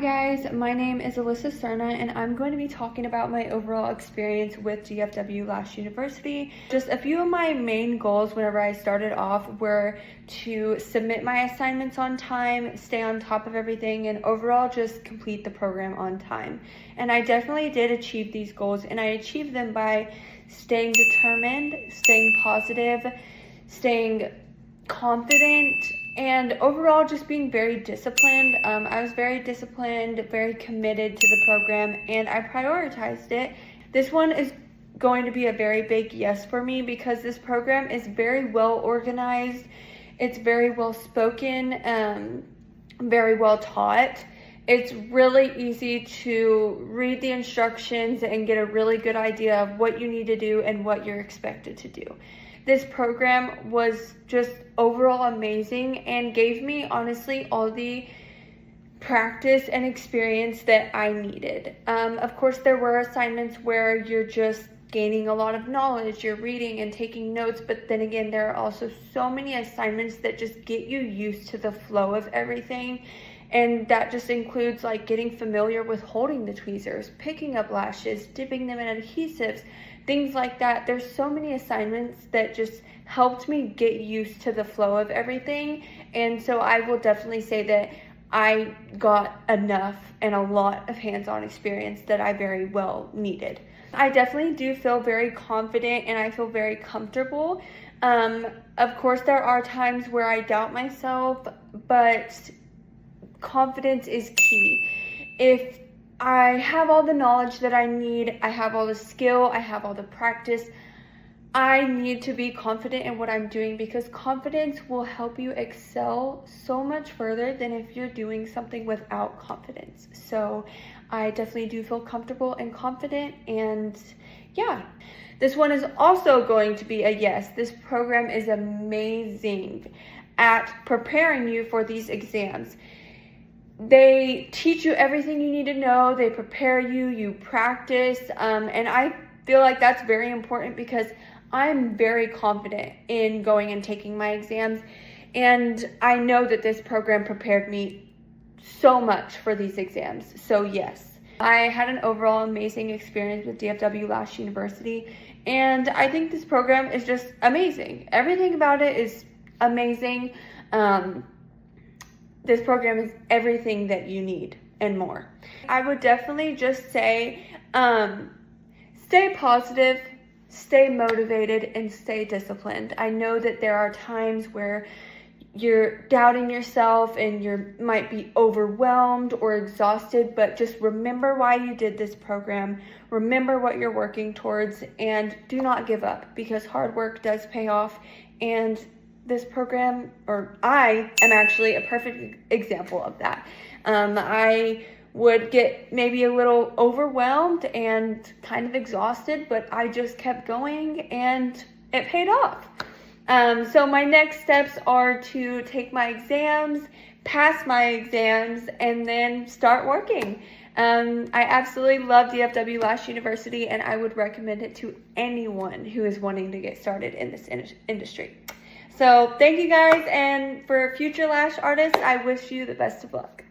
guys, my name is Alyssa and I'm going to be talking about my overall experience with DFW Lash University. Just a few of my main goals whenever I started off were to submit my assignments on time, stay on top of everything, and overall just complete the program on time. And I definitely did achieve these goals, and I achieved them by staying determined, staying positive, staying confident, and overall just being very disciplined. I was very disciplined, very committed to the program, and I prioritized it. This one is going to be a very big yes for me because this program is very well organized. It's very well spoken, very well taught. It's really easy to read the instructions and get a really good idea of what you need to do and what you're expected to do. This program was just overall amazing and gave me, honestly, all the practice and experience that I needed. Of course, there were assignments where you're just gaining a lot of knowledge, you're reading and taking notes, but then again, there are also so many assignments that just get you used to the flow of everything. And that just includes like getting familiar with holding the tweezers, picking up lashes, dipping them in adhesives, things like that. There's so many assignments that just helped me get used to the flow of everything. And so I will definitely say that I got enough and a lot of hands-on experience that I very well needed. I definitely do feel very confident and I feel very comfortable. Of course, there are times where I doubt myself, but confidence is key. If I have all the knowledge that I need, I have all the skill, I have all the practice, I need to be confident in what I'm doing because confidence will help you excel so much further than if you're doing something without confidence. So I definitely do feel comfortable and confident, and yeah. This one is also going to be a yes. This program is amazing at preparing you for these exams. They teach you everything you need to know. They prepare you, you practice, and I feel like that's very important because I'm very confident in going and taking my exams, and I know that this program prepared me so much for these exams. So yes, I had an overall amazing experience with DFW Lash University, and I think this program is just amazing. Everything about it is amazing. This program is everything that you need and more. I would definitely just say, stay positive, stay motivated, and stay disciplined. I know that there are times where you're doubting yourself and you might be overwhelmed or exhausted, but just remember why you did this program. Remember what you're working towards, and do not give up because hard work does pay off. And this program, or I am actually a perfect example of that. I would get maybe a little overwhelmed and kind of exhausted, but I just kept going and it paid off. So my next steps are to take my exams, pass my exams, and then start working. I absolutely love DFW Lash University, and I would recommend it to anyone who is wanting to get started in this industry. So thank you guys, and for future lash artists, I wish you the best of luck.